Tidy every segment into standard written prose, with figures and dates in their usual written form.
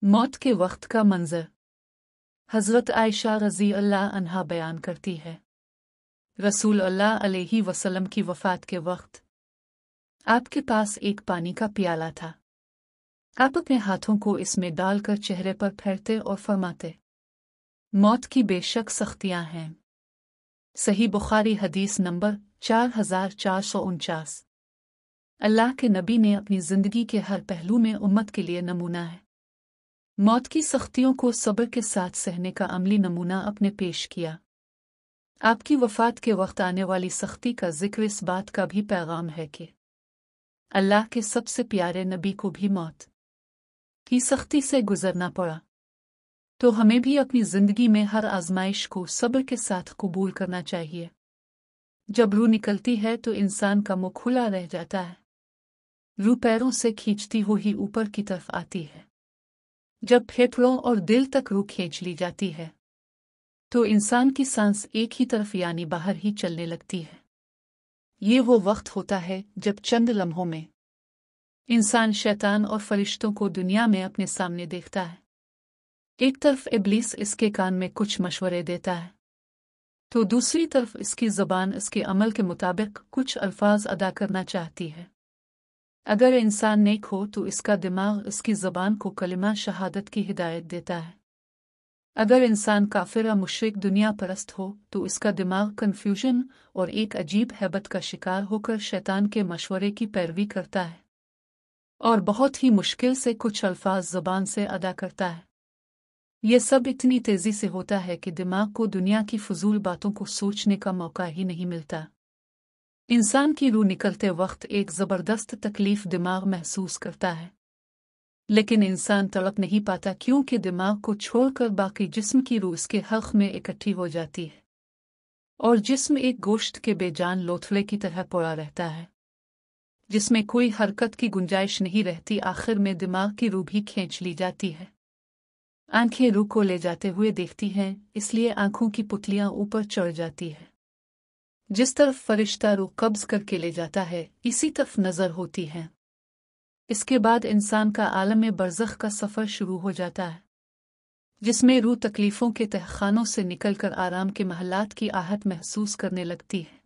मौत के वक्त का मंजर। हज़रत आयशा रज़ी अल्लाह अन्हा बयान करती है, रसूल अल्लाह अलैहि वसल्लम की वफ़ात के वक्त आपके पास एक पानी का प्याला था। आप अपने हाथों को इसमें डालकर चेहरे पर फेरते और फरमाते, मौत की बेशक सख्तियां हैं। सही बुखारी हदीस नंबर 4449। अल्लाह के नबी ने अपनी ज़िंदगी के हर पहलू में उम्मत के लिए नमूना है। मौत की सख्तियों को सब्र के साथ सहने का अमली नमूना अपने पेश किया। आपकी वफ़ात के वक्त आने वाली सख्ती का जिक्र इस बात का भी पैगाम है कि अल्लाह के सबसे प्यारे नबी को भी मौत की सख्ती से गुजरना पड़ा, तो हमें भी अपनी ज़िंदगी में हर आजमाइश को सब्र के साथ कबूल करना चाहिए। जब रूह निकलती है तो इंसान का मुंह खुला रह जाता है। रूह पैरों से खींचती हुई ऊपर की तरफ आती है। जब फेफड़ों और दिल तक रूह खींच ली जाती है तो इंसान की सांस एक ही तरफ यानी बाहर ही चलने लगती है। ये वो वक्त होता है जब चंद लम्हों में इंसान शैतान और फरिश्तों को दुनिया में अपने सामने देखता है। एक तरफ इब्लीस इसके कान में कुछ मशवरे देता है तो दूसरी तरफ इसकी ज़बान इसके अमल के मुताबिक कुछ अल्फाज अदा करना चाहती है। अगर इंसान नेक हो तो इसका दिमाग इसकी ज़बान को कलिमा शहादत की हिदायत देता है। अगर इंसान काफिर या मुशरिक दुनिया परस्त हो तो इसका दिमाग कन्फ्यूजन और एक अजीब हैबत का शिकार होकर शैतान के मशवरे की पैरवी करता है और बहुत ही मुश्किल से कुछ अल्फाज ज़बान से अदा करता है। यह सब इतनी तेज़ी से होता है कि दिमाग को दुनिया की फजूल बातों को सोचने का मौका ही नहीं मिलता। इंसान की रूह निकलते वक्त एक ज़बरदस्त तकलीफ दिमाग महसूस करता है, लेकिन इंसान तड़प नहीं पाता क्योंकि दिमाग को छोड़कर बाकी जिस्म की रूह इसके हल्क में इकट्ठी हो जाती है और जिस्म एक गोश्त के बेजान लोथड़े की तरह पड़ा रहता है जिसमें कोई हरकत की गुंजाइश नहीं रहती। आखिर में दिमाग की रूह भी खींच ली जाती है। आंखें रूह को ले जाते हुए देखती हैं, इसलिए आंखों की पुतलियां ऊपर चढ़ जाती है। जिस तरफ फरिश्ता रूह कब्ज करके ले जाता है इसी तरफ नज़र होती है। इसके बाद इंसान का आलम बरज़ख का सफ़र शुरू हो जाता है जिसमें रूह तकलीफ़ों के तहखानों से निकलकर आराम के महलात की आहट महसूस करने लगती है।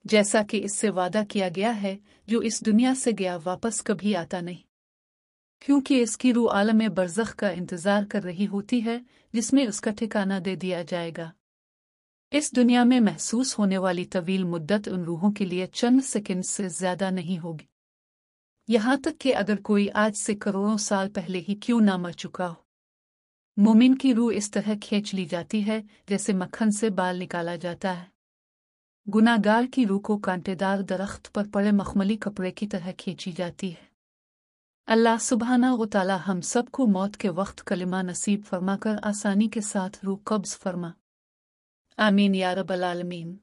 जैसा कि इससे वादा किया गया है, जो इस दुनिया से गया वापस कभी आता नहीं, क्योंकि इसकी रूह आलम बरज़ख का इंतज़ार कर रही होती है जिसमें उसका ठिकाना दे दिया जाएगा। इस दुनिया में महसूस होने वाली तवील मुद्दत उन रूहों के लिए चंद सेकंड से ज़्यादा नहीं होगी। यहाँ तक कि अगर कोई आज से करोड़ों साल पहले ही क्यों ना मर चुका हो, मोमिन की रूह इस तरह खींच ली जाती है जैसे मक्खन से बाल निकाला जाता है। गुनाहगार की रूह को कांटेदार दरख्त पर पड़े मखमली कपड़े की तरह खींची जाती है। अल्लाह सुब्हाना व तआला हम सब को मौत के वक्त कलिमा नसीब फरमाकर आसानी के साथ रूह कब्ज़ फरमा। आमीन या रब्बल आलमीन।